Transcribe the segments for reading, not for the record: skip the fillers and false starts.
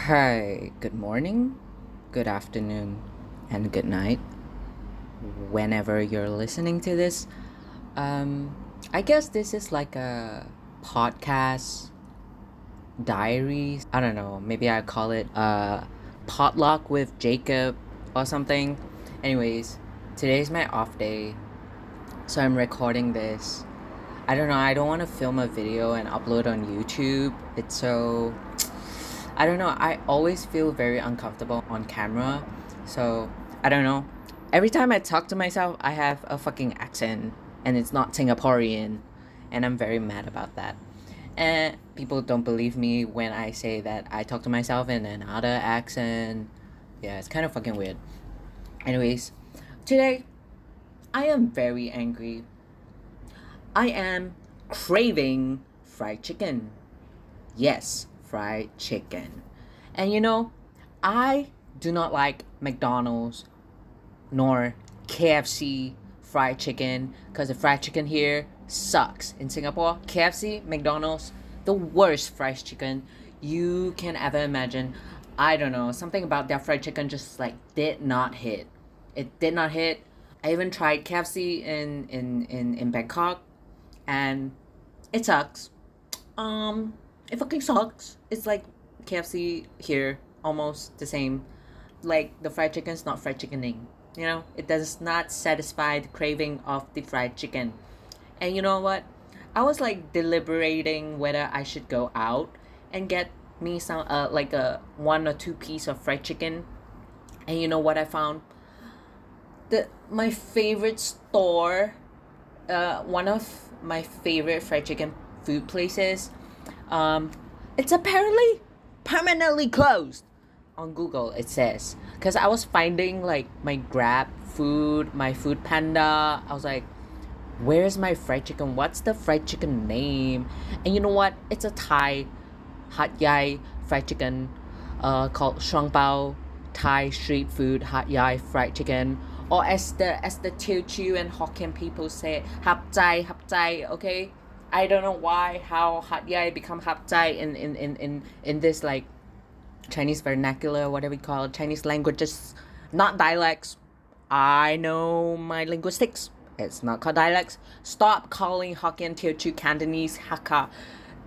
Hi, good morning, good afternoon, and good night. Whenever you're listening to this, um, I guess this is like a podcast diary. I don't know, maybe I call it potluck with Jacob or something. Anyways, today's my off day, so I'm recording this. I don't know, I don't want to film a video and upload on YouTube. It's so I don't know. I always feel very uncomfortable on camera. So, I don't know. Every time I talk to myself, I have a fucking accent and it's not Singaporean. And I'm very mad about that. And people don't believe me when I say that I talk to myself in another accent. Yeah, it's kind of fucking weird. Anyways, today I am very angry. I am craving fried chicken. Yes, fried chicken. And I do not like McDonald's nor KFC fried chicken because the fried chicken here sucks. In Singapore, KFC, McDonald's, the worst fried chicken you can ever imagine. I don't know, something about their fried chicken just like did not hit. It did not hit. I even tried KFC in Bangkok and it sucks. It fucking sucks. It's like KFC here, almost the same. Like the fried chicken's not fried chickening. It does not satisfy the craving of the fried chicken. And you know what? I was like deliberating whether I should go out and get me some like a one or two piece of fried chicken. And you know what I found? The my favorite store, one of my favorite fried chicken food places, um, it's apparently permanently closed. On Google, it says, because I was finding like my Grab food, my Food Panda. I was like, where's my fried chicken? What's the fried chicken name? And you know what? It's a Thai Hat Yai fried chicken, called Shuang Bao Thai street food Hat Yai fried chicken, or as the Teochew and Hokkien people say, Hap Chai, Hap Chai. Okay, I don't know why how Hat Yai become Hap Chai in this like Chinese vernacular, whatever we call it, Chinese languages, not dialects. I know my linguistics. It's not called dialects. Stop calling Hokkien, Teochew, Cantonese, Hakka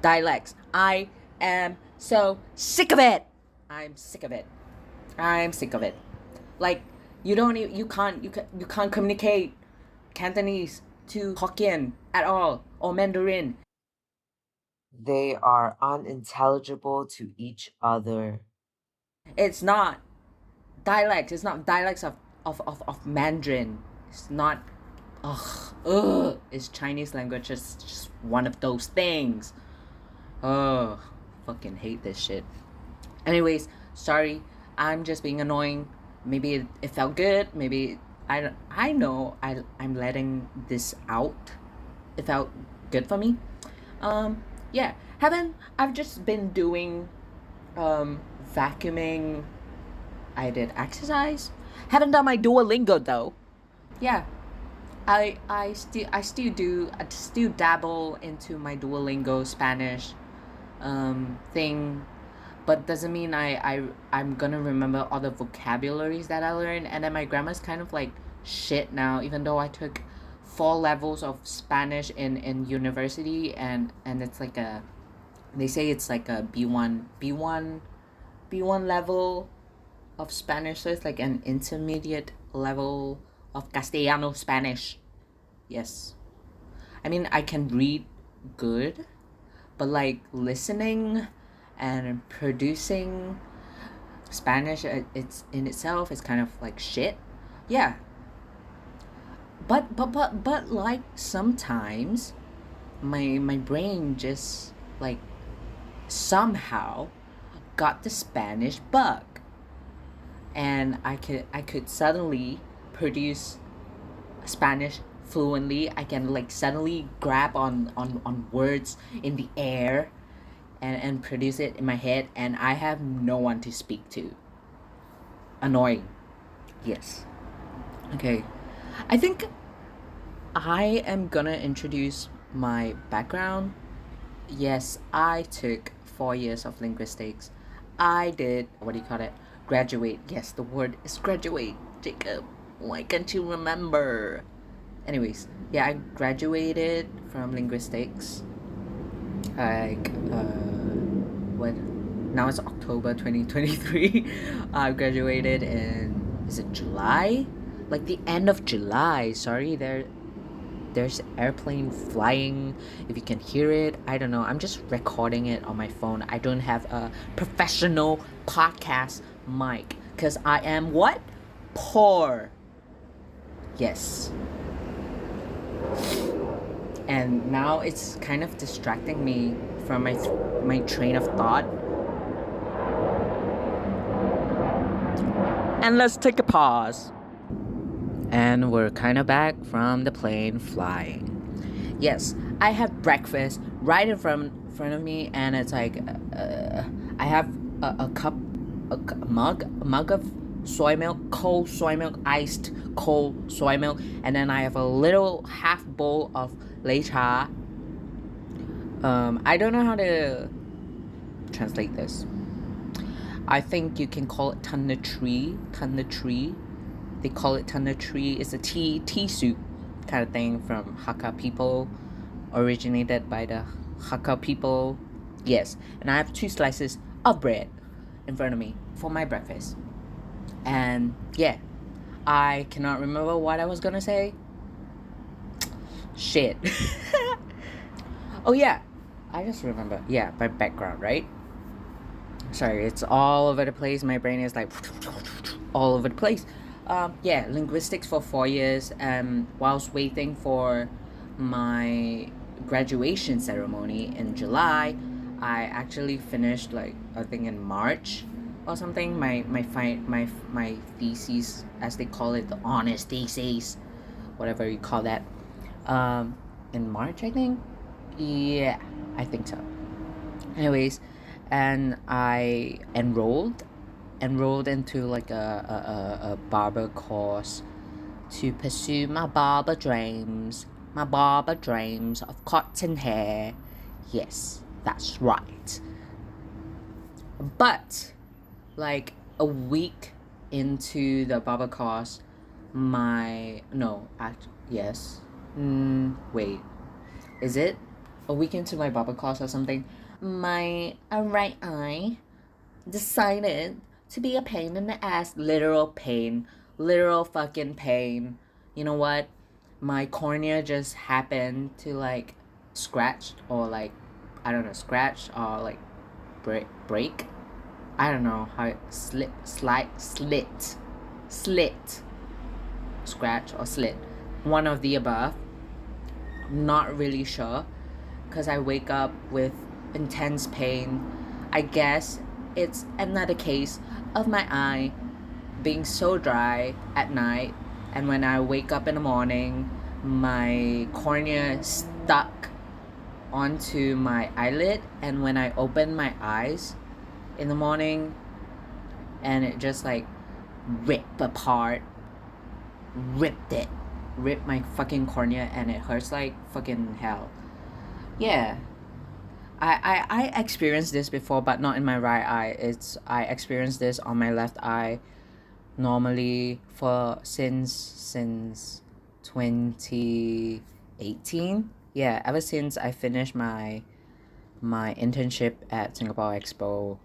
dialects. I am so sick of it. I'm sick of it. I'm sick of it. Like you can't communicate Cantonese to Hokkien at all or Mandarin. They are unintelligible to each other. It's not dialects. It's not dialects of Mandarin. It's not. Ugh. It's Chinese language. It's just one of those things. Ugh. Fucking hate this shit. Anyways, sorry. I'm just being annoying. Maybe it felt good. Maybe I know I'm letting this out. It felt good for me. Yeah. Haven't I've just been doing vacuuming. I did exercise. Haven't done my Duolingo though. Yeah, I still dabble into my Duolingo Spanish thing, but doesn't mean I'm gonna remember all the vocabularies that I learned. And then my grammar's kind of like shit now, even though I took 4 levels of Spanish in university, and it's like a they say it's like a B1 level of Spanish, so it's like an intermediate level of Castellano Spanish. Yes. I mean, I can read good, but like listening and producing Spanish, it's in itself is kind of like shit. Yeah. But like sometimes my brain just like somehow got the Spanish bug, and I could suddenly produce Spanish fluently. I can like suddenly grab on words in the air and produce it in my head, and I have no one to speak to. Annoying. Yes. Okay. I think I am gonna introduce my background. Yes, I took 4 years of linguistics. I did, what do you call it? Graduate. Yes, the word is graduate, Jacob. Why can't you remember? Anyways, yeah, I graduated from linguistics. Like, what? Now it's October 2023. I graduated in, is it July? Like the end of July. Sorry, there's airplane flying. If you can hear it, I don't know. I'm just recording it on my phone. I don't have a professional podcast mic because I am what? Poor. Yes. And now it's kind of distracting me from my train of thought. And let's take a pause. And we're kind of back from the plane flying. Yes, I have breakfast right in front of me, and it's like I have a cup, a mug of soy milk, cold soy milk, iced cold soy milk, and then I have a little half bowl of lei cha. I don't know how to translate this. I think you can call it tanda tree. They call it tanda tree. It's a tea soup kind of thing from Hakka people, originated by the Hakka people. Yes, and I have 2 slices of bread in front of me for my breakfast. And yeah, I cannot remember what I was gonna say. Shit. Oh yeah, I just remember. Yeah, my background, right? Sorry, it's all over the place. My brain is like all over the place. Yeah, linguistics for 4 years. Whilst waiting for my graduation ceremony in July, I actually finished, like, I think in March or something. My thesis, as they call it, the honest thesis, whatever you call that. In March, I think. Yeah, I think so. Anyways, and I enrolled into like a barber course to pursue my barber dreams of cotton hair. Yes, that's right. But like a week into the barber course, yes, wait, is it a week into my barber course or something? My right eye decided to be a pain in the ass. Literal fucking pain. You know what? My cornea just happened to like scratch or like, I don't know, scratch or like break. I don't know how it slit, scratch or slit. One of the above. Not really sure, because I wake up with intense pain. I guess it's another case of my eye being so dry at night, and when I wake up in the morning, my cornea stuck onto my eyelid, and when I open my eyes in the morning, and it just like ripped my fucking cornea, and it hurts like fucking hell. Yeah, I experienced this before, but not in my right eye. I experienced this on my left eye normally for since 2018. Yeah, ever since I finished my internship at Singapore Expo,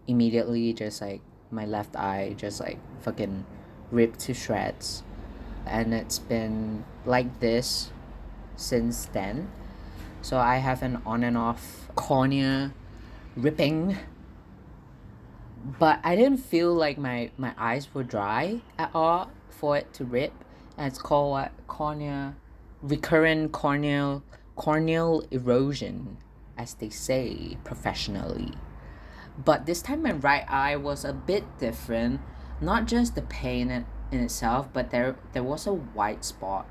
immediately just like my left eye just like fucking ripped to shreds, and it's been like this since then. So I have an on and off cornea ripping, but I didn't feel like my eyes were dry at all for it to rip. And it's called what? Recurrent corneal erosion, as they say professionally. But this time my right eye was a bit different. Not just the pain in itself, but there was a white spot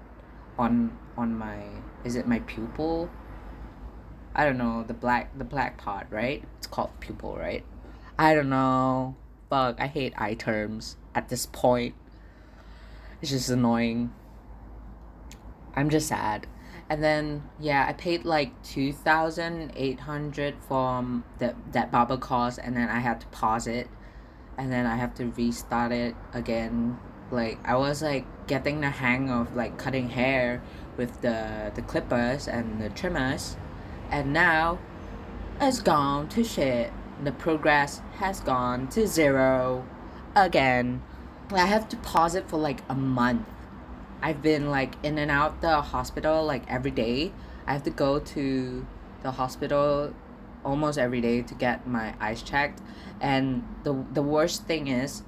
on my, is it my pupil? I don't know, the black part, right? It's called pupil, right? I don't know. Fuck, I hate eye terms at this point. It's just annoying. I'm just sad. And then yeah, I paid like 2,800 for that barber course, and then I had to pause it, and then I have to restart it again. Like I was like getting the hang of like cutting hair with the clippers and the trimmers, and now it's gone to shit. The progress has gone to zero again. I have to pause it for like a month. I've been like in and out the hospital like every day. I have to go to the hospital almost every day to get my eyes checked. And the worst thing is,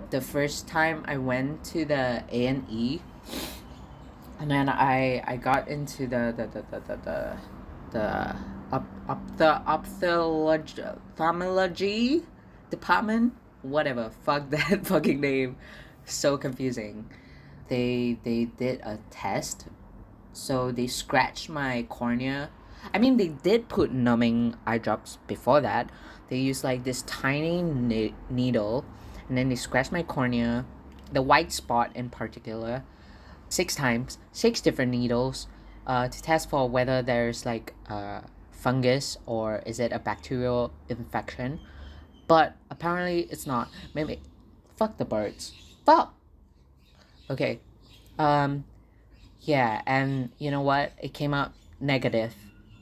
the first time I went to the A&E, and then I got into the ophthalmology department, whatever, fuck that fucking name, so confusing. They did a test, so they scratched my cornea. I mean, they did put numbing eye drops before that. They used like this tiny needle, and then they scratched my cornea, the white spot in particular, 6 times, 6 different needles, to test for whether there's like fungus or is it a bacterial infection. But apparently it's not. Maybe, fuck the birds. Fuck. Okay. Um. Yeah, and you know what? It came out negative.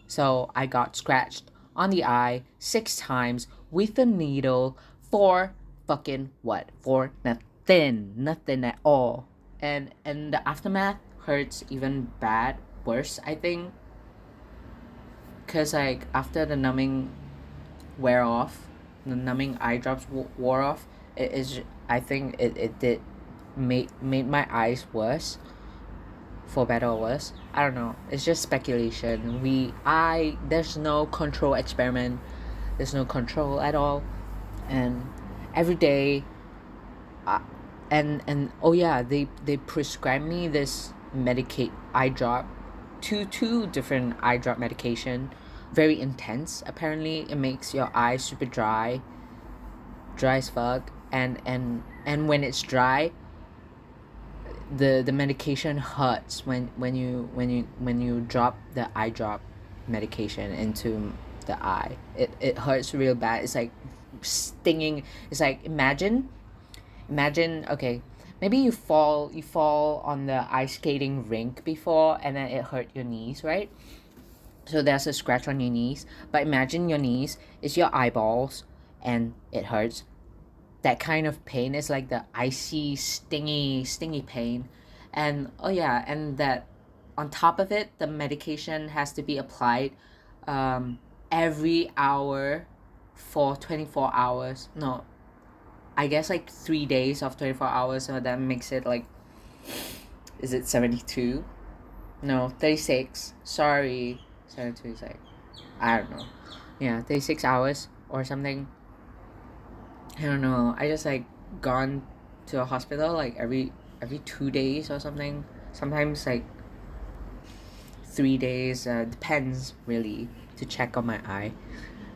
So I got scratched on the eye 6 times with a needle for fucking what? For nothing. Nothing at all. And the aftermath hurts even worse, I think. Cause like after the numbing wear off, the numbing eye drops wore off, it is, I think it did made my eyes worse, for better or worse. I don't know. It's just speculation. There's no control experiment. There's no control at all. And every day, and oh yeah, they prescribed me this medicate eye drop, two different eye drop medication, very intense. Apparently, it makes your eyes super dry as fuck. And when it's dry, the medication hurts when you drop the eye drop medication into the eye. It hurts real bad. It's like stinging. It's like imagine, okay, maybe you fall on the ice skating rink before, and then it hurt your knees, right? So there's a scratch on your knees, but imagine your knees is your eyeballs, and it hurts. That kind of pain is like the icy, stingy pain. And oh yeah, and that on top of it, the medication has to be applied every hour for 24 hours. No, I guess like 3 days of 24 hours. So that makes it like, is it 72? No, 36. Sorry. 72 is like, I don't know. Yeah, 36 hours or something. I don't know. I just like gone to a hospital like every 2 days or something. Sometimes like 3 days. Depends really, to check on my eye.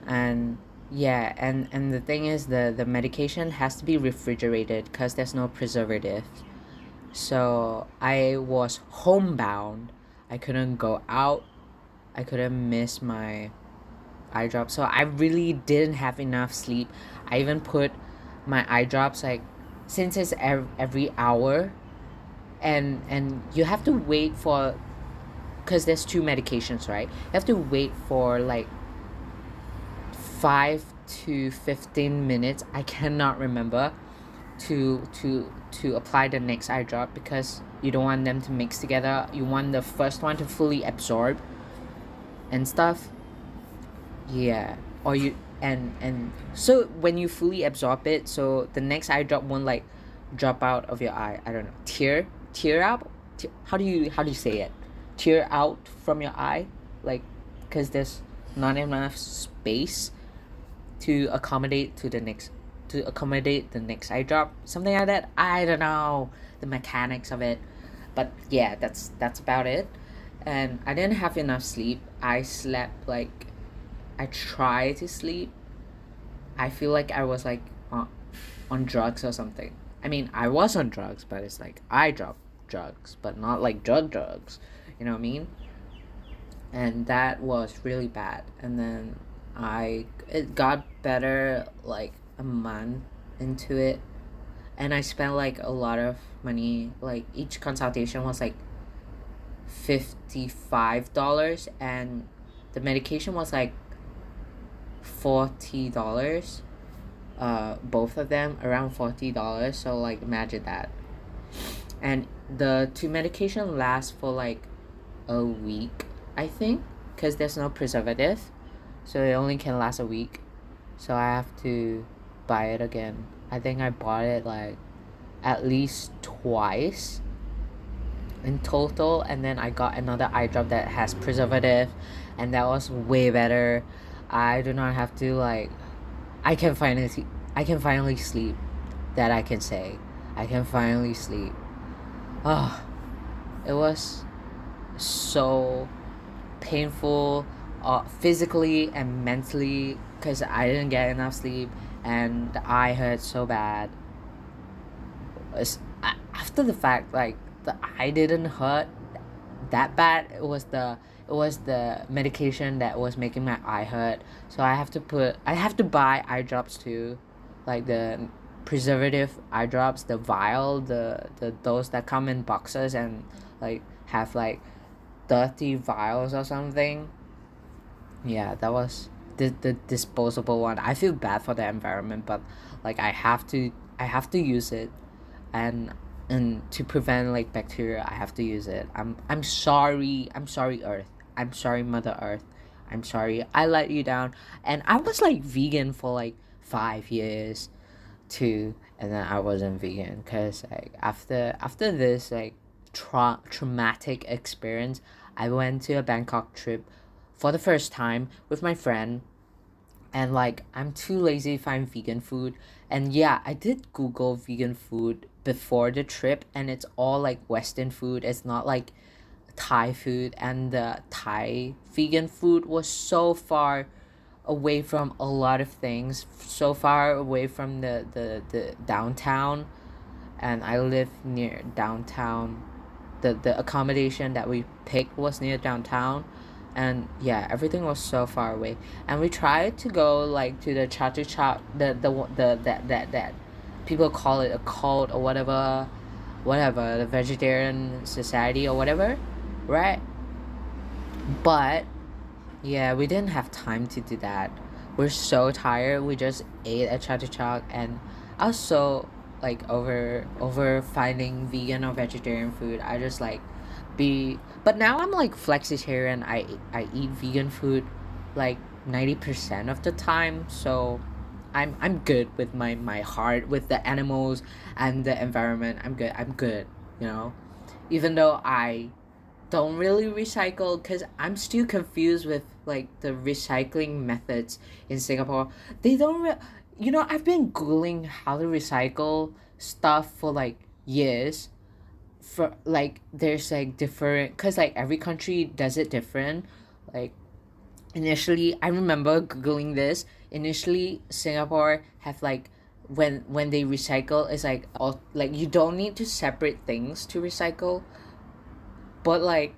And yeah, and the thing is, the medication has to be refrigerated because there's no preservative. So I was homebound. I couldn't go out. I couldn't miss my eye drop. So I really didn't have enough sleep. I even put my eye drops like, since it's every hour, and you have to wait for, because there's two medications, right? You have to wait for like 5 to 15 minutes. I cannot remember, to apply the next eye drop, because you don't want them to mix together. You want the first one to fully absorb and stuff. Yeah. Or you, and so when you fully absorb it, so the next eye drop won't like drop out of your eye. I don't know. Tear out. How do you say it? Tear out from your eye, like, because there's not enough space to accommodate the next eye drop, something like that. I don't know the mechanics of it, but yeah, that's about it. And I didn't have enough sleep. I slept like, I tried to sleep. I feel like I was like on drugs or something. I mean, I was on drugs, but it's like I dropped drugs, but not like drugs. You know what I mean? and that was really bad. And then it got better like a month into it, and I spent like a lot of money. Like each consultation was like $55, and the medication was like $40. Both of them around $40. So like imagine that. And the two medication last for like a week, I think, because there's no preservative, so it only can last a week. So I have to buy it again. I think I bought it like at least twice in total, and then I got another eye drop that has preservative, and that was way better. I do not have to like I can finally sleep. That I can say. I can finally sleep. Oh, it was so painful, physically and mentally, because I didn't get enough sleep, and the eye hurt so bad. After the fact, like the eye didn't hurt that bad. It was the medication that was making my eye hurt. So I have to buy eye drops too, like the preservative eye drops, the vial, the those that come in boxes and like have like 30 vials or something. Yeah, that was the disposable one. I feel bad for the environment, but like I have to use it, and to prevent like bacteria, I have to use it. I'm sorry. I'm sorry, Earth. I'm sorry, Mother Earth. I'm sorry I let you down. And I was like vegan for like 5 years too, and then I wasn't vegan because like after this like traumatic experience, I went to a Bangkok trip for the first time with my friend, and like I'm too lazy to find vegan food. And yeah, I did Google vegan food before the trip, and it's all like Western food. It's not like Thai food, and the Thai vegan food was so far away from a lot of things, so far away from the downtown, and I live near downtown. The accommodation that we picked was near downtown, and yeah, everything was so far away. And we tried to go like to the chatu chop, the that people call it a cult or whatever, the vegetarian society or whatever, right? But yeah, we didn't have time to do that. We're so tired. We just ate at chatu chak, and I was so like over finding vegan or vegetarian food. I just like be but now I'm like flexitarian. I eat vegan food like 90% of the time. So I'm good with my heart, with the animals and the environment. I'm good, you know. Even though I don't really recycle, because I'm still confused with like the recycling methods in Singapore. They don't I've been googling how to recycle stuff for like years. For like there's like different, because like every country does it different. Like initially, I remember googling this. Initially, Singapore have like when they recycle, it's like all like you don't need to separate things to recycle, but like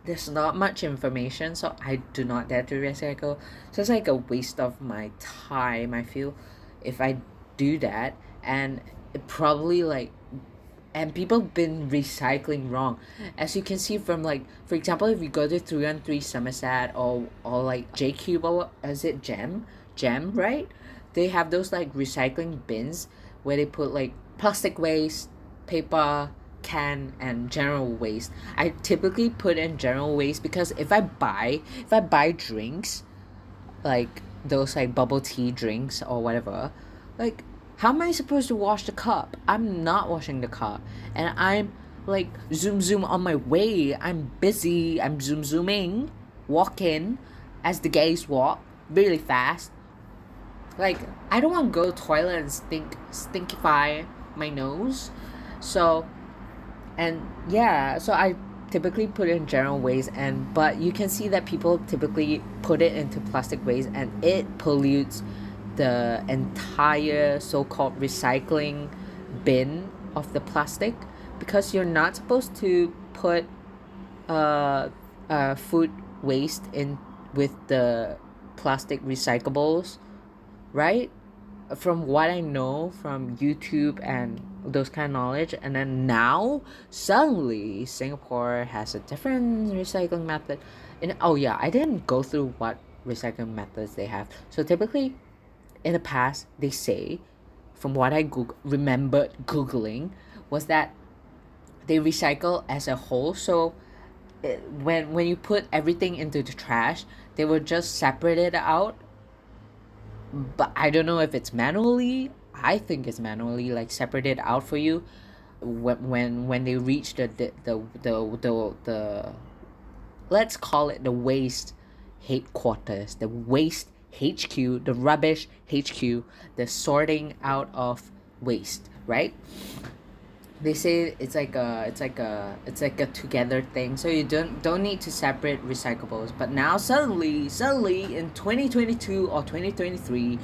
there's not much information, so I do not dare to recycle. So it's like a waste of my time, I feel, if I do that. And it probably like and people been recycling wrong, as you can see from like, for example, if you go to 313 Somerset, or like J Cube, or is it Gem, right? They have those like recycling bins where they put like plastic waste, paper, can, and general waste. I typically put in general waste because if I buy drinks, like those like bubble tea drinks or whatever, like how am I supposed to wash the cup? I'm not washing the cup, and I'm like zoom on my way. I'm busy. I'm zooming, walking, as the gays walk really fast. Like I don't want to go to the toilet and stinkify my nose. So and yeah, so I typically put it in general waste, and but you can see that people typically put it into plastic waste, and it pollutes the entire so-called recycling bin of the plastic, because you're not supposed to put food waste in with the plastic recyclables, right? From what I know from YouTube and those kind of knowledge, and then now suddenly Singapore has a different recycling method. And oh yeah, I didn't go through what recycling methods they have. So typically, in the past, they say, from what I remembered googling, was that they recycle as a whole. So when you put everything into the trash, they will just separate it out, but I don't know if it's manually. I think it's manually, like separated out for you. When they reach the let's call it the waste headquarters, the waste HQ, the rubbish HQ, the sorting out of waste, right? They say it's like a together thing, so you don't need to separate recyclables. But now suddenly in 2022 or 2023,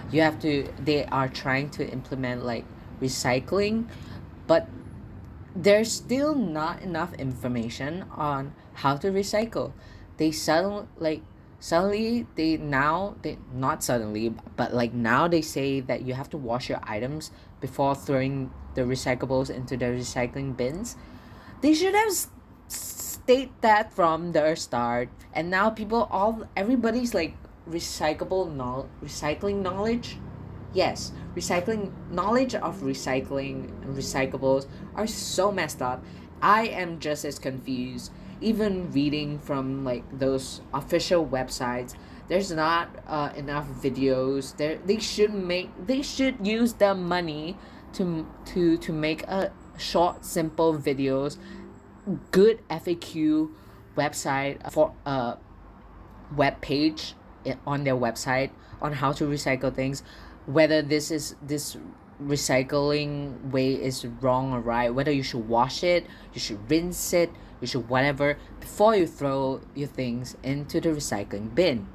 they are trying to implement like recycling, but there's still not enough information on how to recycle. They suddenly they not suddenly, but like now they say that you have to wash your items before throwing the recyclables into the recycling bins. They should have state that from the start. And now everybody's like recycling knowledge. Yes, recycling knowledge of recycling and recyclables are so messed up. I am just as confused. Even reading from like those official websites, there's not enough videos. They should use the money to make a short, simple videos, good FAQ website for a web page on their website on how to recycle things, whether this recycling way is wrong or right, whether you should wash it, you should rinse it, you should whatever before you throw your things into the recycling bin.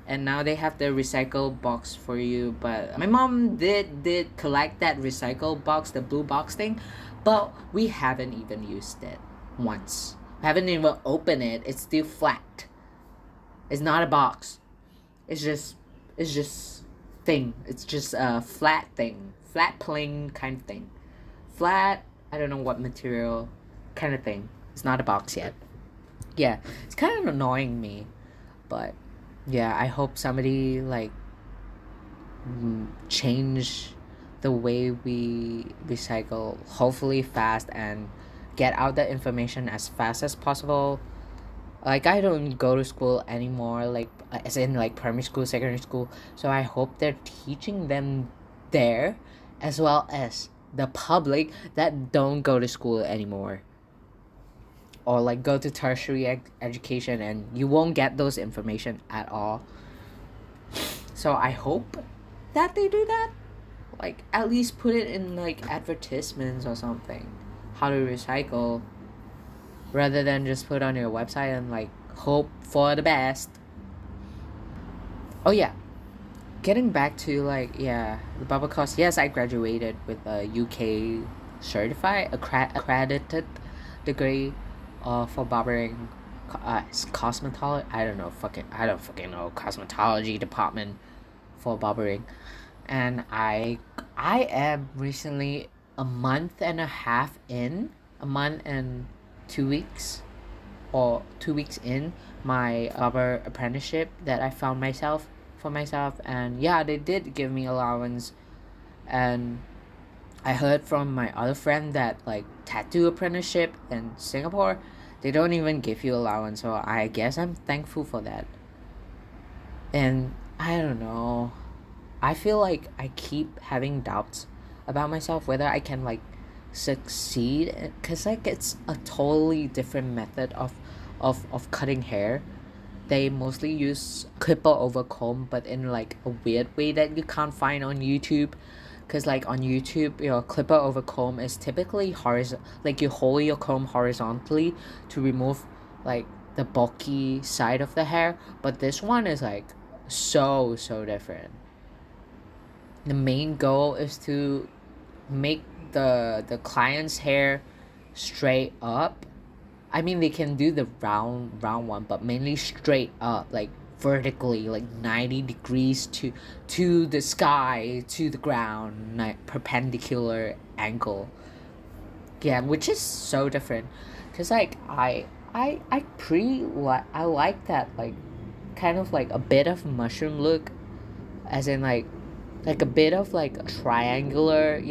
And now they have the recycle box for you, but my mom did collect that recycle box, the blue box thing, but we haven't even used it once. We haven't even opened it. It's still flat. It's not a box. It's just thing. It's just a flat thing. Flat plain kind of thing. Flat, I don't know what material kind of thing. It's not a box yet. Yeah, it's kind of annoying me, but yeah, I hope somebody like change the way we recycle, hopefully fast, and get out the information as fast as possible. Like I don't go to school anymore, like as in like primary school, secondary school, so I hope they're teaching them there, as well as the public that don't go to school anymore, or like go to tertiary education, and you won't get those information at all. So I hope that they do that, like at least put it in like advertisements or something, how to recycle, rather than just put on your website and like hope for the best. Oh yeah, getting back to like, yeah, the barber course. Yes, I graduated with a UK certified accredited degree for barbering, cosmetology. I don't fucking know, cosmetology department for barbering. And I am recently a month and 2 weeks, or 2 weeks in my barber apprenticeship that I found for myself. And yeah, they did give me allowance. And I heard from my other friend that like tattoo apprenticeship in Singapore, they don't even give you allowance, so I guess I'm thankful for that. And I don't know, I feel like I keep having doubts about myself, whether I can like succeed, because like it's a totally different method of cutting hair. They mostly use clipper over comb, but in like a weird way that you can't find on YouTube. Because like on YouTube, your clipper over comb is typically horizontal, like you hold your comb horizontally to remove like the bulky side of the hair, but this one is like so different. The main goal is to make the client's hair straight up. I mean, they can do the round one, but mainly straight up, like vertically, like 90 degrees to the sky, to the ground, like perpendicular angle. Yeah, which is so different, cause like I like that, like kind of like a bit of mushroom look, as in like a bit of like a triangular,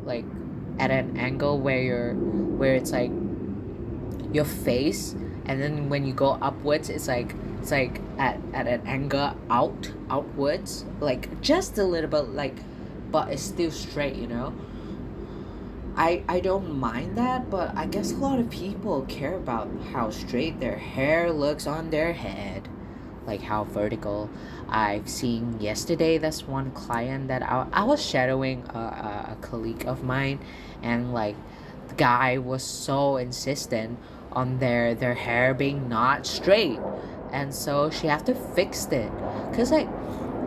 like at an angle where it's like your face, and then when you go upwards, it's like at an angle outwards, like just a little bit, like, but it's still straight. I don't mind that, but I guess a lot of people care about how straight their hair looks on their head, like how vertical. I've seen yesterday, that's one client that I was shadowing a colleague of mine, and like the guy was so insistent on their hair being not straight, and so she have to fix it, because like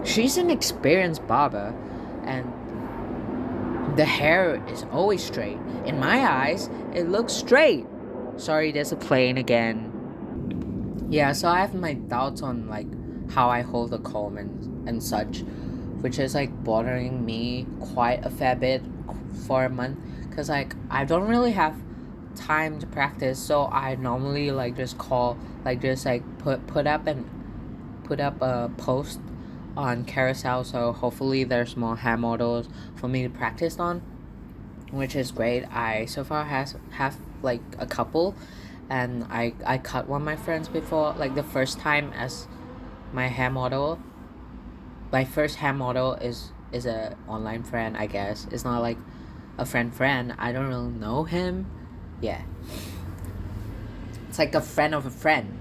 she's an experienced barber, and the hair is always straight. In my eyes, it looks straight. Sorry, there's a plane again. Yeah, so I have my doubts on like how I hold the comb and such, which is like bothering me quite a fair bit for a month, because like I don't really have time to practice, so I normally like just call, like just like put up a post on carousel, so hopefully there's more hair models for me to practice on, which is great. I so far have like a couple, and I cut one of my friends before, like the first time as my hair model. My first hair model is a online friend, I guess. It's not like a friend. I don't really know him. Yeah, it's like a friend of a friend.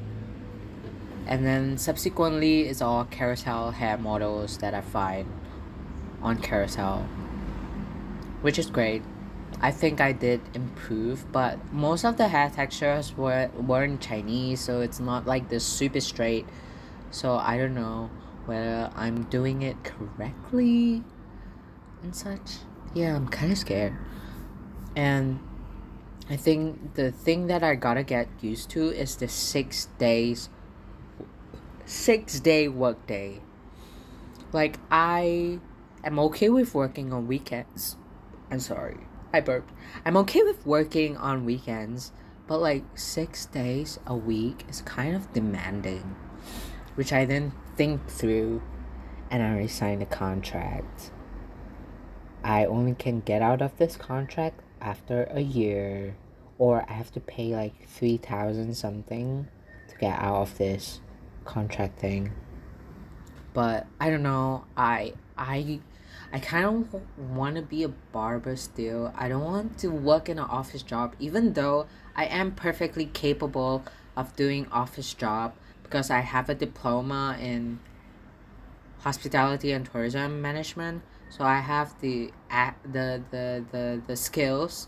And then subsequently, it's all carousel hair models that I find on carousel, which is great. I think I did improve, but most of the hair textures weren't Chinese, so it's not like this super straight. So I don't know whether I'm doing it correctly and such. Yeah, I'm kind of scared. And I think the thing that I gotta get used to is the 6 day workday. Like, I am okay with working on weekends. I'm sorry, I burped. I'm okay with working on weekends, but like 6 days a week is kind of demanding, which I then think through, and I resigned a contract. I only can get out of this contract after a year, or I have to pay like 3,000 something to get out of this contract thing. But I don't know. I kind of want to be a barber still. I don't want to work in an office job, even though I am perfectly capable of doing office job, because I have a diploma in hospitality and tourism management. So I have the skills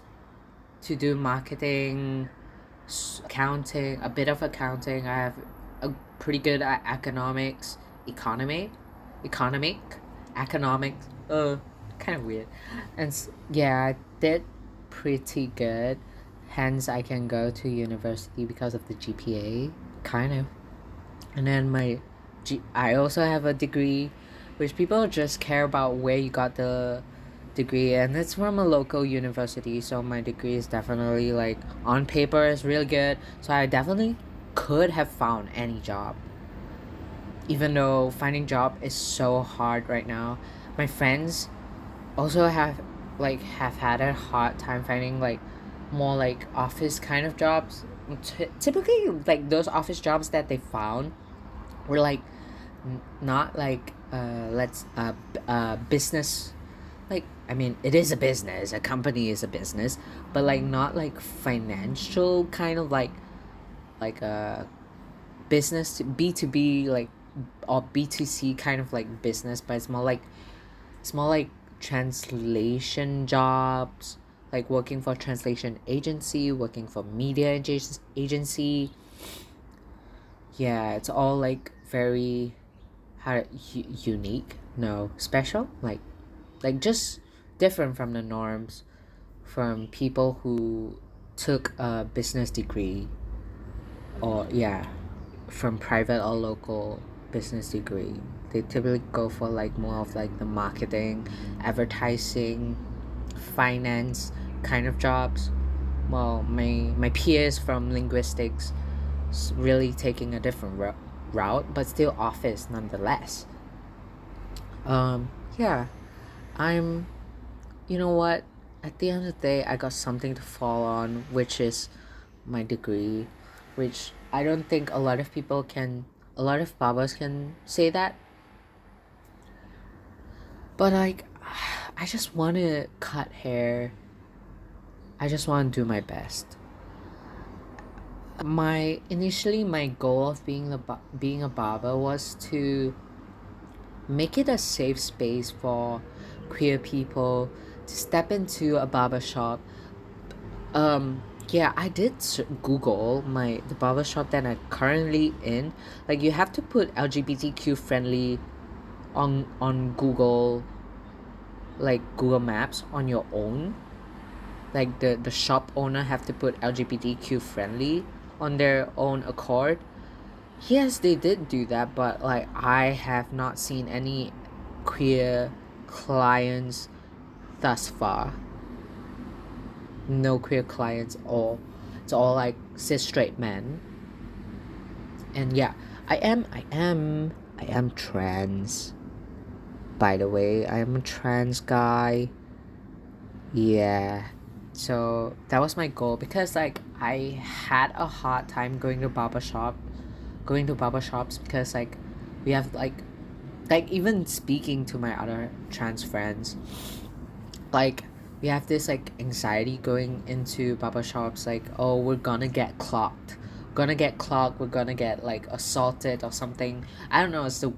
to do marketing, accounting, a bit of accounting. I have a pretty good at economic, economics. Kind of weird. And yeah, I did pretty good. Hence, I can go to university because of the GPA, kind of. And then I also have a degree, which people just care about where you got the degree, and it's from a local university. So my degree is definitely like on paper is really good. So I definitely could have found any job, even though finding job is so hard right now. My friends also have had a hard time finding like more like office kind of jobs. Typically, like those office jobs that they found were like not like let's business, like, I mean, it is a business, a company is a business, but like not like financial kind of like a business to B2B, like, or B2C kind of like business, but it's more like translation jobs, like working for translation agency, working for media agency. Yeah, it's all like very unique, no, special, like just different from the norms, from people who took a business degree, or yeah, from private or local business degree. They typically go for like more of like the marketing, advertising, finance kind of jobs. Well, my peers from linguistics really taking a different route, but still office nonetheless. Yeah, I'm. You know what? At the end of the day, I got something to fall on, which is my degree, which I don't think a lot of people can. A lot of barbers can say that, but like, I just want to cut hair. I just want to do my best. My goal of being a barber was to make it a safe space for queer people to step into a barber shop. Yeah, I did Google the barber shop that I'm currently in. Like, you have to put LGBTQ friendly on Google, like Google Maps on your own. Like, the shop owner have to put LGBTQ friendly on their own accord. Yes, they did do that, but like, I have not seen any queer clients thus far. No queer clients, all it's all like cis straight men. And yeah, I am trans. By the way, I am a trans guy. Yeah. So that was my goal, because like I had a hard time going to barbershops, because like we have like even speaking to my other trans friends, like we have this like anxiety going into barbershops, like, oh, we're gonna get like assaulted or something. I don't know, it's the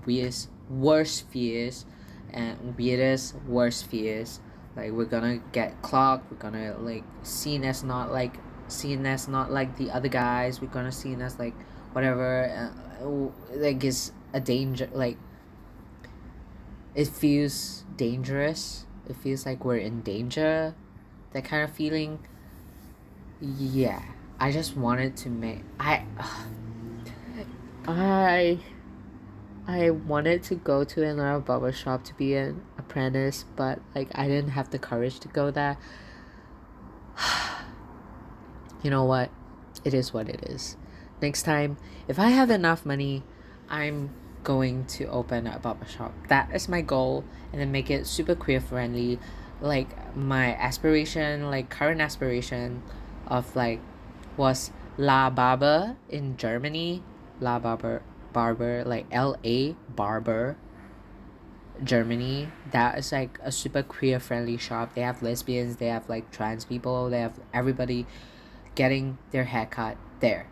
worst fears, and weirdest worst fears. Like, we're gonna get clocked, we're gonna like seen as not like the other guys, we're gonna seen as like whatever, like is a danger, like it feels dangerous. It feels like we're in danger. That kind of feeling. Yeah. I just wanted to make I I wanted to go to another barber shop to be an apprentice, but like I didn't have the courage to go there. You know what? It is what it is. Next time, if I have enough money, I'm going to open a barber shop. That is my goal, and then make it super queer friendly. Like, my aspiration, like current aspiration of like was La Barber in Germany. La Barber, like LA Barber, Germany. That is like a super queer friendly shop. They have lesbians, they have like trans people, they have everybody getting their haircut there.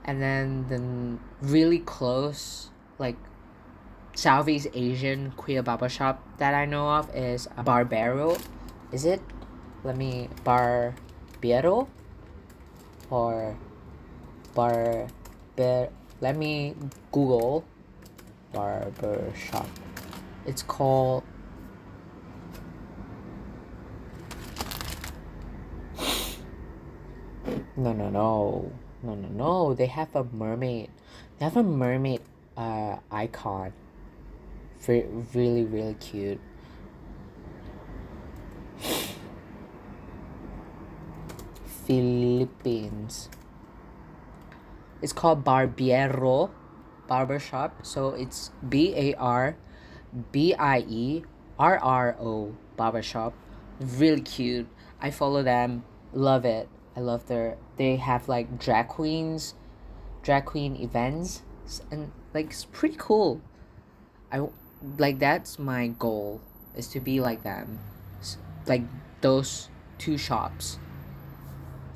And then the really close, like Southeast Asian queer barber shop that I know of is a Barbero. Is it? Let me Barbero or Barber. Let me Google barber shop. It's called. No, no, no, no, no, no. They have a mermaid. They have a mermaid icon. Really, really cute. Philippines. It's called Barbiero Barbershop. So it's BARBIERRO Barbershop. Really cute. I follow them. Love it. I love they have like drag queen events, and like it's pretty cool. I like that's my goal, is to be like them. Like those two shops.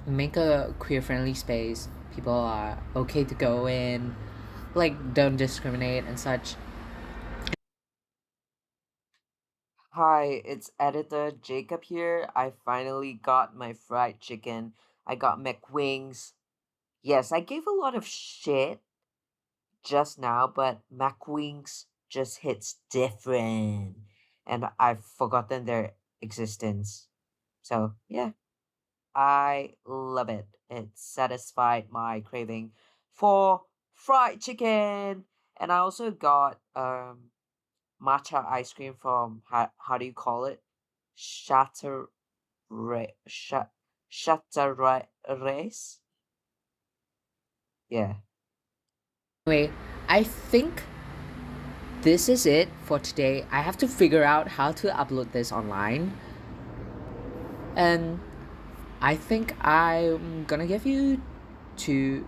Make a queer friendly space. People are okay to go in. Like, don't discriminate and such. Hi, it's editor Jacob here. I finally got my fried chicken. I got McWings. Yes, I gave a lot of shit just now, but McWings just hits different. And I've forgotten their existence. So, yeah. I love it. It satisfied my craving for fried chicken. And I also got matcha ice cream from how do you call it? Shatter Shat Race? Yeah. Anyway, I think this is it for today. I have to figure out how to upload this online. And I think I'm gonna give you two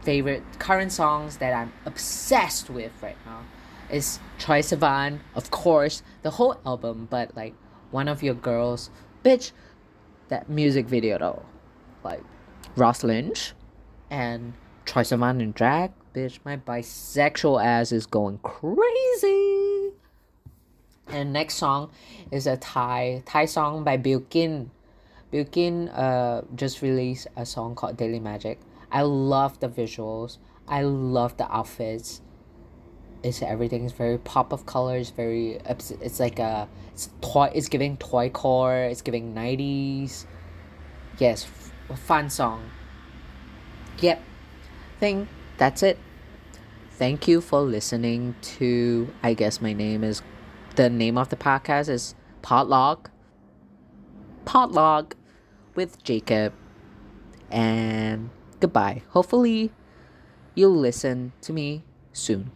favorite current songs that I'm obsessed with right now. Is Troye Sivan, of course, the whole album, but like one of your girls, bitch, that music video though. Like Ross Lynch and Troye Sivan in drag, bitch, my bisexual ass is going crazy. And next song is a Thai song by Bilkin. Bilkin just released a song called Daily Magic. I love the visuals. I love the outfits. It's everything is very pop of colors. Very it's like a it's toy. It's giving toy core. It's giving 90s. Yes, fun song. Yep. Think that's it. Thank you for listening to. I guess my name is. The name of the podcast is Podlog. Podlog with Jacob. And goodbye. Hopefully, you'll listen to me soon.